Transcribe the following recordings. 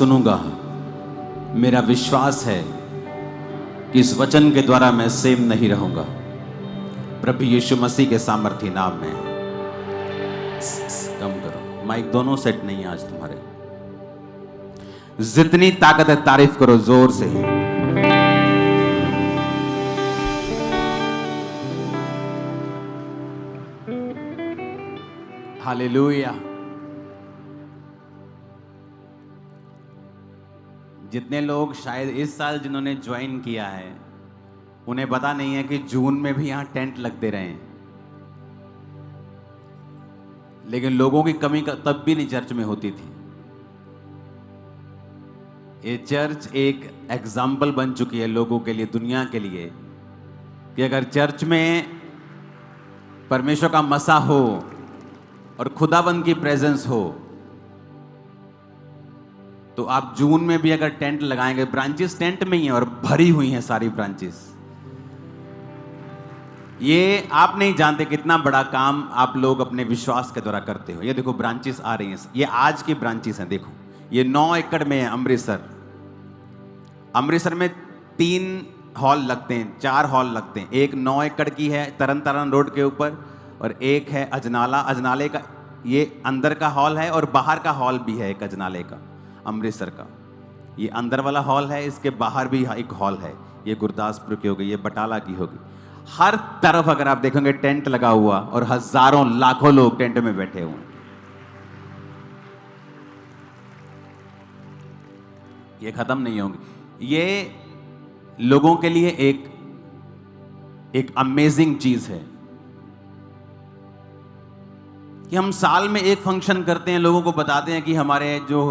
सुनूंगा, मेरा विश्वास है कि इस वचन के द्वारा मैं सेम नहीं रहूंगा। प्रभु यीशु मसीह के सामर्थी नाम में। कम करो, माइक दोनों सेट नहीं है आज तुम्हारे। जितनी ताकत है तारीफ करो जोर से। हालेलुया। जितने लोग शायद इस साल जिन्होंने ज्वाइन किया है उन्हें पता नहीं है कि जून में भी यहां टेंट लगते रहे हैं, लेकिन लोगों की कमी तब भी नहीं चर्च में होती थी। ये चर्च एक एग्जाम्पल बन चुकी है लोगों के लिए, दुनिया के लिए, कि अगर चर्च में परमेश्वर का मसा हो और खुदाबंद की प्रेजेंस हो तो आप जून में भी अगर टेंट लगाएंगे, ब्रांचेस टेंट में ही हैं और भरी हुई हैं सारी ब्रांचेस। ये आप नहीं जानते कितना बड़ा काम आप लोग अपने विश्वास के द्वारा करते हो। ये देखो ब्रांचेस आ रही हैं, ये आज की ब्रांचेस हैं। देखो ये 9 एकड़ में है अमृतसर में 3 हॉल लगते हैं, 4 हॉल लगते हैं। एक 9 एकड़ की है तरन तारण रोड के ऊपर, और एक है अजनाले का, ये अंदर का हॉल है और बाहर का हॉल भी है एक अजनाले का, अमृतसर का। ये अंदर वाला हॉल है, इसके बाहर भी एक हॉल है। ये गुरदासपुर की होगी, ये बटाला की होगी। हर तरफ अगर आप देखेंगे टेंट लगा हुआ और हजारों लाखों लोग टेंट में बैठे हुए। ये खत्म नहीं होंगे। ये लोगों के लिए एक अमेजिंग चीज है कि हम साल में एक फंक्शन करते हैं, लोगों को बताते हैं कि हमारे जो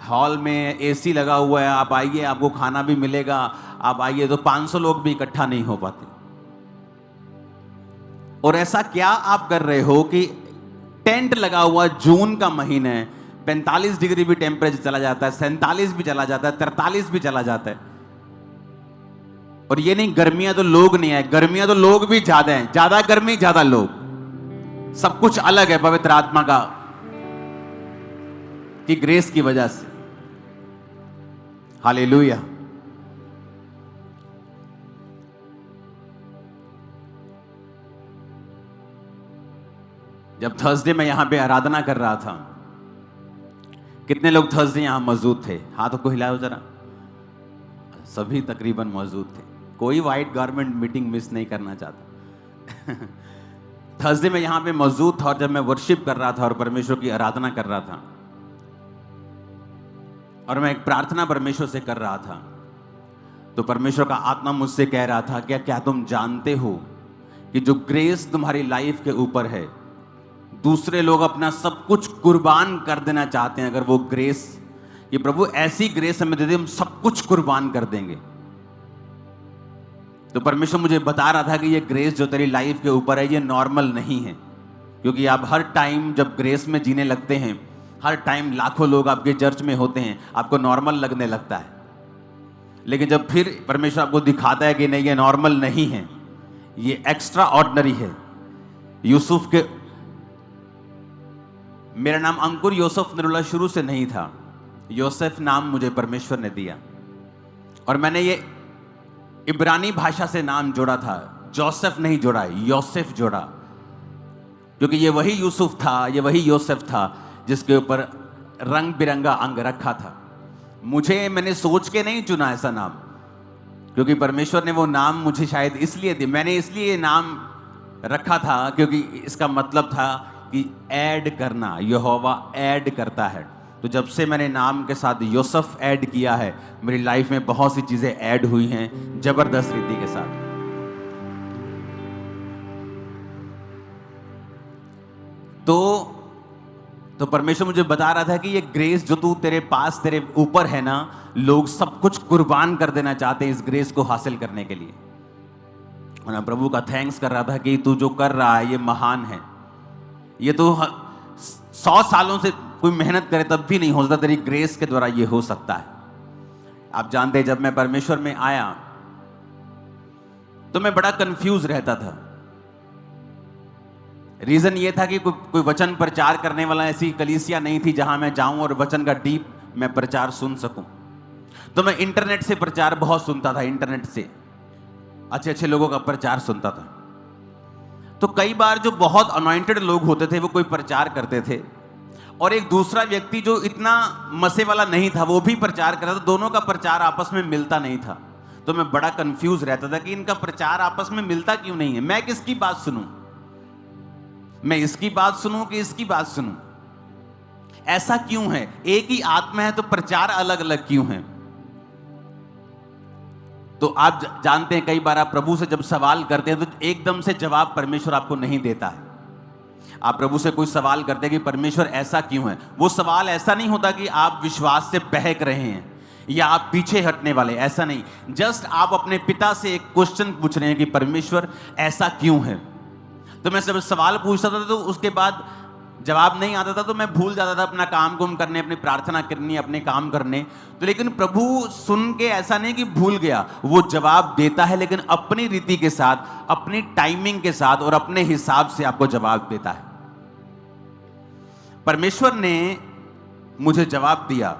हॉल में एसी लगा हुआ है, आप आइए, आपको खाना भी मिलेगा, आप आइए। तो 500 लोग भी इकट्ठा नहीं हो पाते। और ऐसा क्या आप कर रहे हो कि टेंट लगा हुआ, जून का महीना है, 45 डिग्री भी टेम्परेचर चला जाता है, 47 भी चला जाता है, 43 भी चला जाता है। और ये नहीं गर्मियां तो लोग नहीं है, गर्मियां तो लोग भी ज्यादा हैं, ज्यादा गर्मी ज्यादा लोग, सब कुछ अलग है पवित्र आत्मा का की ग्रेस की वजह से। हालेलुया। जब थर्सडे में यहां पे आराधना कर रहा था, कितने लोग थर्सडे यहां मौजूद थे? हाथों को हिलाओ जरा। सभी तकरीबन मौजूद थे, कोई व्हाइट गारमेंट मीटिंग मिस नहीं करना चाहता। थर्सडे में यहां पे मौजूद था और जब मैं वर्शिप कर रहा था और परमेश्वर की आराधना कर रहा था और मैं एक प्रार्थना परमेश्वर से कर रहा था, तो परमेश्वर का आत्मा मुझसे कह रहा था, क्या तुम जानते हो कि जो ग्रेस तुम्हारी लाइफ के ऊपर है, दूसरे लोग अपना सब कुछ कुर्बान कर देना चाहते हैं। अगर वो ग्रेस, ये प्रभु ऐसी ग्रेस हमें दे दे, हम सब कुछ कुर्बान कर देंगे। तो परमेश्वर मुझे बता रहा था कि ये ग्रेस जो तेरी लाइफ के ऊपर है, ये नॉर्मल नहीं है, क्योंकि आप हर टाइम जब ग्रेस में जीने लगते हैं, हर टाइम लाखों लोग आपके चर्च में होते हैं, आपको नॉर्मल लगने लगता है। लेकिन जब फिर परमेश्वर आपको दिखाता है कि नहीं, ये नॉर्मल नहीं है, ये एक्स्ट्रा ऑर्डिनरी है। यूसुफ के, मेरा नाम अंकुर यूसुफ नरुला शुरू से नहीं था, योसेफ नाम मुझे परमेश्वर ने दिया, और मैंने ये इब्रानी भाषा से नाम जोड़ा था, जोसेफ नहीं जोड़ा, योसेफ जोड़ा, क्योंकि ये वही यूसुफ था, ये वही योसेफ था जिसके ऊपर रंग बिरंगा अंग रखा था। मैंने सोच के नहीं चुना ऐसा नाम, क्योंकि परमेश्वर ने वो नाम मुझे शायद इसलिए दी, मैंने इसलिए ये नाम रखा था क्योंकि इसका मतलब था कि ऐड करना, यहोवा ऐड करता है। तो जब से मैंने नाम के साथ यूसुफ ऐड किया है, मेरी लाइफ में बहुत सी चीजें ऐड हुई हैं जबरदस्त रीति के साथ। तो परमेश्वर मुझे बता रहा था कि ये ग्रेस जो तू तेरे पास, तेरे ऊपर है ना, लोग सब कुछ कुर्बान कर देना चाहते हैं इस ग्रेस को हासिल करने के लिए। और मैं प्रभु का थैंक्स कर रहा था कि तू जो कर रहा है ये महान है। ये तो 100 सालों से कोई मेहनत करे तब भी नहीं हो सकता, तेरी ग्रेस के द्वारा ये हो सकता है। आप जानते हैं, जब मैं परमेश्वर में आया तो मैं बड़ा कंफ्यूज रहता था। रीजन ये था कि कोई वचन प्रचार करने वाला ऐसी कलीसिया नहीं थी जहां मैं जाऊं और वचन का डीप मैं प्रचार सुन सकूं। तो मैं इंटरनेट से प्रचार बहुत सुनता था, इंटरनेट से अच्छे अच्छे लोगों का प्रचार सुनता था। तो कई बार जो बहुत अनॉइंटेड लोग होते थे वो कोई प्रचार करते थे, और एक दूसरा व्यक्ति जो इतना मसे वाला नहीं था वो भी प्रचार करता था। दोनों का प्रचार आपस में मिलता नहीं था। तो मैं बड़ा कंफ्यूज रहता था कि इनका प्रचार आपस में मिलता क्यों नहीं है, मैं किसकी बात सुनूं, मैं इसकी बात सुनूं कि इसकी बात सुनूं, ऐसा क्यों है? एक ही आत्मा है तो प्रचार अलग अलग क्यों है? तो आप जानते हैं कई बार आप प्रभु से जब सवाल करते हैं तो एकदम से जवाब परमेश्वर आपको नहीं देता है। आप प्रभु से कोई सवाल करते हैं कि परमेश्वर ऐसा क्यों है, वो सवाल ऐसा नहीं होता कि आप विश्वास से बहक रहे हैं या आप पीछे हटने वाले, ऐसा नहीं। जस्ट आप अपने पिता से एक क्वेश्चन पूछ रहे हैं कि परमेश्वर ऐसा क्यों है। तो मैं जब सवाल पूछता था तो उसके बाद जवाब नहीं आता था तो मैं भूल जाता था अपना काम कुम करने, अपनी प्रार्थना करनी, अपने काम करने। तो लेकिन प्रभु सुन के ऐसा नहीं कि भूल गया, वो जवाब देता है, लेकिन अपनी रीति के साथ, अपनी टाइमिंग के साथ और अपने हिसाब से आपको जवाब देता है। परमेश्वर ने मुझे जवाब दिया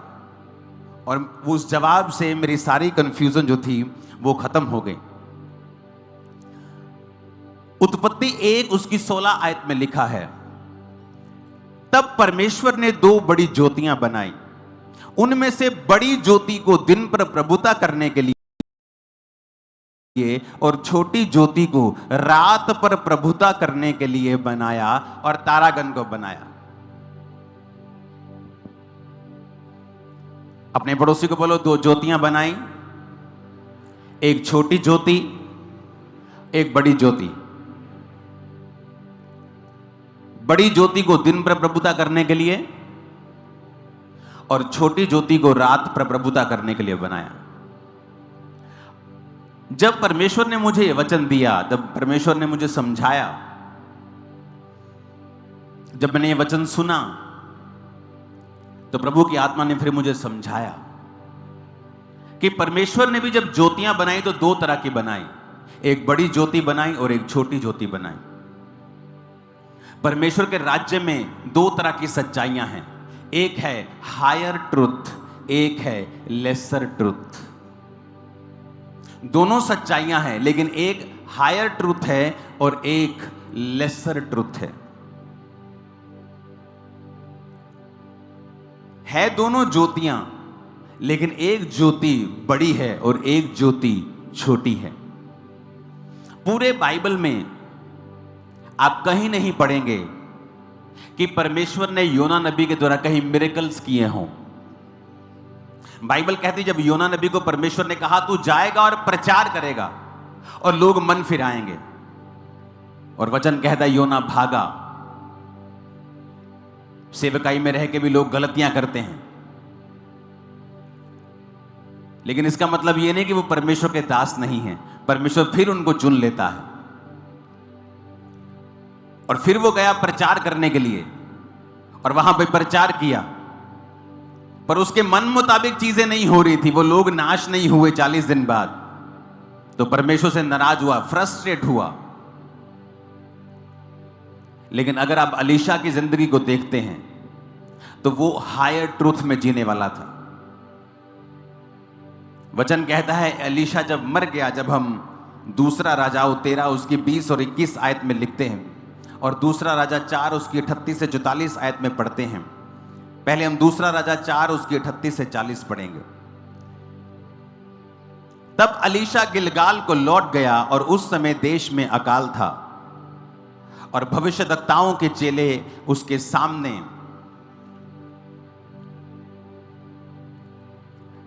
और उस जवाब से मेरी सारी कंफ्यूजन जो थी वो खत्म हो गई। उत्पत्ति 1 उसकी 16 आयत में लिखा है, तब परमेश्वर ने 2 बड़ी ज्योतियां बनाई, उनमें से बड़ी ज्योति को दिन पर प्रभुता करने के लिए और छोटी ज्योति को रात पर प्रभुता करने के लिए बनाया, और तारागण को बनाया। अपने पड़ोसी को बोलो, 2 ज्योतियां बनाई, एक छोटी ज्योति, एक बड़ी ज्योति। बड़ी ज्योति को दिन पर प्रभुता करने के लिए और छोटी ज्योति को रात पर प्रभुता करने के लिए बनाया। जब परमेश्वर ने मुझे यह वचन दिया, जब परमेश्वर ने मुझे समझाया, जब मैंने ये वचन सुना, तो प्रभु की आत्मा ने फिर मुझे समझाया कि परमेश्वर ने भी जब ज्योतियां बनाई तो 2 तरह की बनाई, एक बड़ी ज्योति बनाई और एक छोटी ज्योति बनाई। परमेश्वर के राज्य में 2 तरह की सच्चाइयां हैं, एक है हायर ट्रुथ, एक है लेसर ट्रुथ। दोनों सच्चाइयां हैं, लेकिन एक हायर ट्रुथ है और एक लेसर ट्रुथ है दोनों ज्योतियां, लेकिन एक ज्योति बड़ी है और एक ज्योति छोटी है। पूरे बाइबल में आप कहीं नहीं पढ़ेंगे कि परमेश्वर ने योना नबी के द्वारा कहीं मिरेकल्स किए हों। बाइबल कहती जब योना नबी को परमेश्वर ने कहा तू जाएगा और प्रचार करेगा और लोग मन फिराएंगे, और वचन कहता योना भागा। सेवकाई में रह के भी लोग गलतियां करते हैं, लेकिन इसका मतलब यह नहीं कि वो परमेश्वर के दास नहीं है। परमेश्वर फिर उनको चुन लेता है, और फिर वो गया प्रचार करने के लिए और वहां पे प्रचार किया, पर उसके मन मुताबिक चीजें नहीं हो रही थी। वो लोग नाश नहीं हुए 40 दिन बाद, तो परमेश्वर से नाराज हुआ, फ्रस्ट्रेट हुआ। लेकिन अगर आप अलीशा की जिंदगी को देखते हैं तो वो हायर ट्रूथ में जीने वाला था। वचन कहता है अलीशा जब मर गया, जब हम दूसरा राजा 13 उसकी 20 और 21 आयत में लिखते हैं, और दूसरा राजा 4 उसकी 38 से 44 आयत में पढ़ते हैं। पहले हम दूसरा राजा 4 उसकी 38 से 40 पढ़ेंगे। तब अलीशा गिलगाल को लौट गया, और उस समय देश में अकाल था, और भविष्यद्वक्ताओं के चेले उसके सामने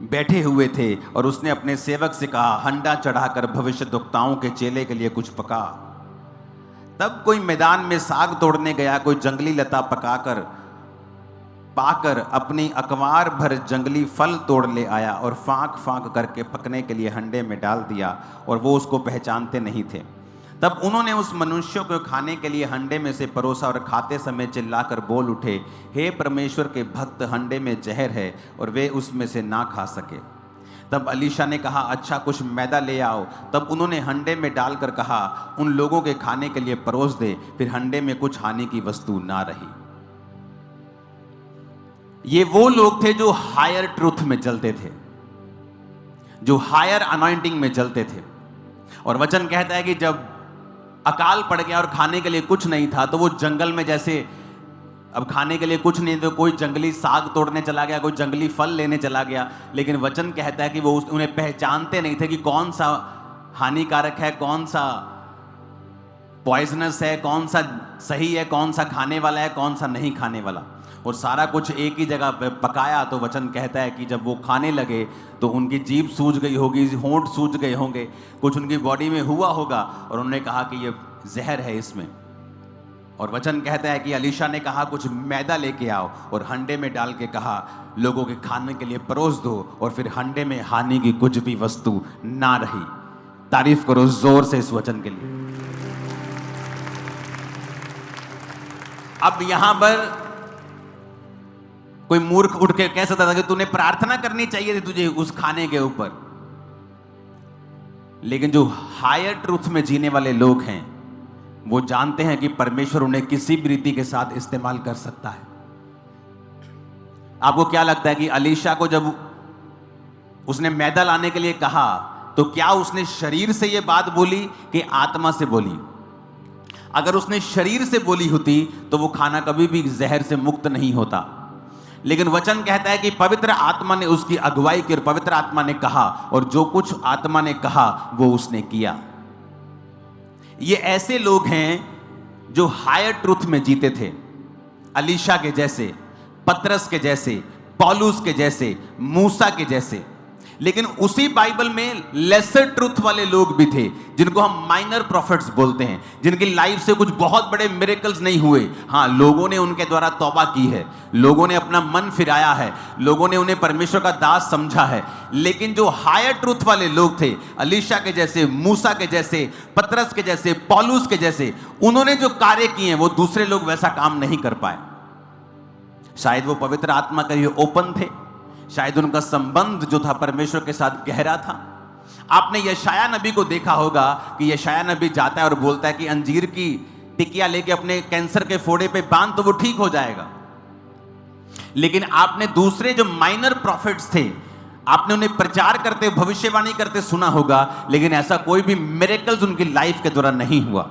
बैठे हुए थे, और उसने अपने सेवक से कहा हंडा चढ़ाकर भविष्यद्वक्ताओं के चेले के लिए कुछ पका। तब कोई मैदान में साग तोड़ने गया, कोई जंगली लता पाकर अपनी अकवार भर जंगली फल तोड़ ले आया और फांक फांक करके पकने के लिए हंडे में डाल दिया, और वो उसको पहचानते नहीं थे। तब उन्होंने उस मनुष्यों को खाने के लिए हंडे में से परोसा, और खाते समय चिल्लाकर बोल उठे, हे परमेश्वर के भक्त, हंडे में जहर है और वे उसमें से ना खा सके। तब अलीशा ने कहा अच्छा कुछ मैदा ले आओ। तब उन्होंने हंडे में डालकर कहा उन लोगों के खाने के लिए परोस दे। फिर हंडे में कुछ हानि की वस्तु ना रही। ये वो लोग थे जो हायर ट्रुथ में चलते थे, जो हायर अनॉइंटिंग में चलते थे। और वचन कहता है कि जब अकाल पड़ गया और खाने के लिए कुछ नहीं था, तो वो जंगल में, जैसे अब खाने के लिए कुछ नहीं, तो कोई जंगली साग तोड़ने चला गया, कोई जंगली फल लेने चला गया। लेकिन वचन कहता है कि वो उन्हें पहचानते नहीं थे कि कौन सा हानिकारक है, कौन सा पॉइजनस है, कौन सा सही है, कौन सा खाने वाला है, कौन सा नहीं खाने वाला। और सारा कुछ एक ही जगह पे पकाया। तो वचन कहता है कि जब वो खाने लगे तो उनकी जीभ सूज गई होगी, होंठ सूज गए होंगे, कुछ उनकी बॉडी में हुआ होगा, और उन्होंने कहा कि ये जहर है इसमें। और वचन कहता है कि अलीशा ने कहा कुछ मैदा लेके आओ, और हंडे में डाल के कहा लोगों के खाने के लिए परोस दो, और फिर हंडे में हानि की कुछ भी वस्तु ना रही। तारीफ करो जोर से इस वचन के लिए। अब यहां पर कोई मूर्ख उठ के कह सकता था कि तूने प्रार्थना करनी चाहिए थी तुझे उस खाने के ऊपर। लेकिन जो हायर ट्रूथ में जीने वाले लोग हैं, वो जानते हैं कि परमेश्वर उन्हें किसी भी रीति के साथ इस्तेमाल कर सकता है। आपको क्या लगता है कि अलीशा को जब उसने मैदा लाने के लिए कहा, तो क्या उसने शरीर से यह बात बोली कि आत्मा से बोली? अगर उसने शरीर से बोली होती तो वो खाना कभी भी जहर से मुक्त नहीं होता। लेकिन वचन कहता है कि पवित्र आत्मा ने उसकी अगुवाई की, और पवित्र आत्मा ने कहा, और जो कुछ आत्मा ने कहा वो उसने किया। ये ऐसे लोग हैं जो हायर ट्रुथ में जीते थे, अलीशा के जैसे, पतरस के जैसे, पौलुस के जैसे, मूसा के जैसे। लेकिन उसी बाइबल में लेसर ट्रुथ वाले लोग भी थे, जिनको हम माइनर प्रॉफिट्स बोलते हैं, जिनकी लाइफ से कुछ बहुत बड़े मिरेकल्स नहीं हुए। हाँ, लोगों ने उनके द्वारा तौबा की है, लोगों ने अपना मन फिराया है, लोगों ने उन्हें परमेश्वर का दास समझा है। लेकिन जो हायर ट्रुथ वाले लोग थे, अलीशा के जैसे, मूसा के जैसे, पतरस के जैसे, पौलुस के जैसे, उन्होंने जो कार्य किए हैं वो दूसरे लोग वैसा काम नहीं कर पाए। शायद वो पवित्र आत्मा के लिए ओपन थे, शायद उनका संबंध जो था परमेश्वर के साथ गहरा था। आपने यशाया नबी को देखा होगा कि यशाया नबी जाता है और बोलता है कि अंजीर की टिकिया लेके अपने कैंसर के फोड़े पे बांध तो वो ठीक हो जाएगा। लेकिन आपने दूसरे जो माइनर प्रॉफिट्स थे, आपने उन्हें प्रचार करते, भविष्यवाणी करते सुना होगा, लेकिन ऐसा कोई भी मिरेकल्स उनकी लाइफ के दौरान नहीं हुआ।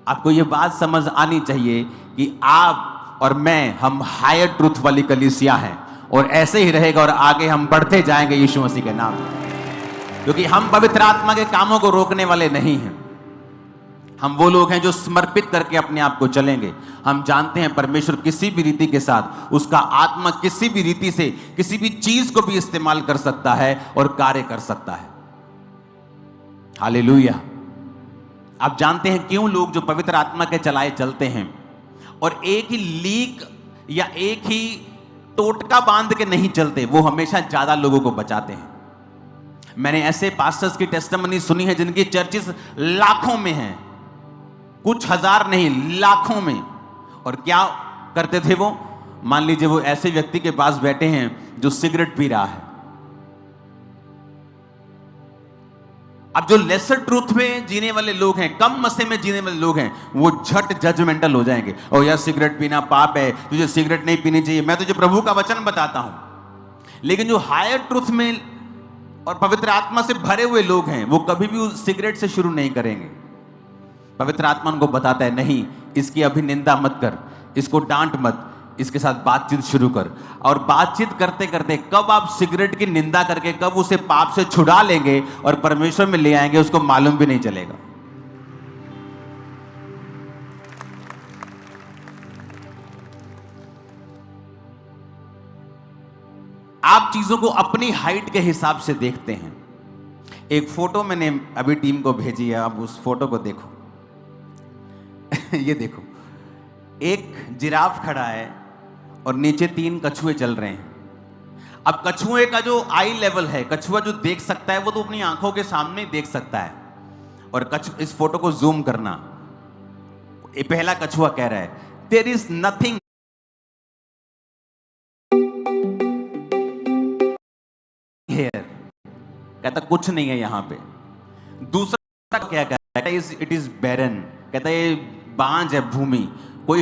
आपको यह बात समझ आनी चाहिए कि आप और मैं, हम हायर ट्रुथ वाली कलीसिया हैं, और ऐसे ही रहेगा, और आगे हम बढ़ते जाएंगे यीशु मसीह के नाम में। क्योंकि हम पवित्र आत्मा के कामों को रोकने वाले नहीं हैं। हम वो लोग हैं जो समर्पित करके अपने आप को चलेंगे। हम जानते हैं परमेश्वर किसी भी रीति के साथ, उसका आत्मा किसी भी रीति से किसी भी चीज को भी इस्तेमाल कर सकता है और कार्य कर सकता है। हालेलुया। आप जानते हैं क्यों लोग जो पवित्र आत्मा के चलाए चलते हैं और एक ही लीक या एक ही टोटका बांध के नहीं चलते, वो हमेशा ज्यादा लोगों को बचाते हैं। मैंने ऐसे पास्टर्स की टेस्टिमनी सुनी है जिनकी चर्चेस लाखों में हैं, कुछ हजार नहीं, लाखों में। और क्या करते थे वो? मान लीजिए वो ऐसे व्यक्ति के पास बैठे हैं जो सिगरेट पी रहा है। अब जो लेसर ट्रूथ में जीने वाले लोग हैं, कम मसे में जीने वाले लोग हैं, वो झट जजमेंटल हो जाएंगे। और यार सिगरेट पीना पाप है, तुझे सिगरेट नहीं पीनी चाहिए, मैं तुझे प्रभु का वचन बताता हूं। लेकिन जो हायर ट्रूथ में और पवित्र आत्मा से भरे हुए लोग हैं, वो कभी भी उस सिगरेट से शुरू नहीं करेंगे। पवित्र आत्मा उनको बताता है, नहीं, इसकी अभी निंदा मत कर, इसको डांट मत, इसके साथ बातचीत शुरू कर। और बातचीत करते करते कब आप सिगरेट की निंदा करके कब उसे पाप से छुड़ा लेंगे और परमेश्वर में ले आएंगे, उसको मालूम भी नहीं चलेगा। आप चीजों को अपनी हाइट के हिसाब से देखते हैं। एक फोटो मैंने अभी टीम को भेजी है, आप उस फोटो को देखो। ये देखो, एक जिराफ खड़ा है और नीचे 3 कछुए चल रहे हैं। अब कछुए का जो आई लेवल है, कछुआ जो देख सकता है वो तो अपनी आंखों के सामने देख सकता है। और इस फोटो को जूम करना, ये पहला कछुआ कह रहा है, देयर इज नथिंग हियर, कहता कुछ नहीं है यहां पे। दूसरा क्या कहता है, इट इज बैरन, कहता है ये बांझ है भूमि, कोई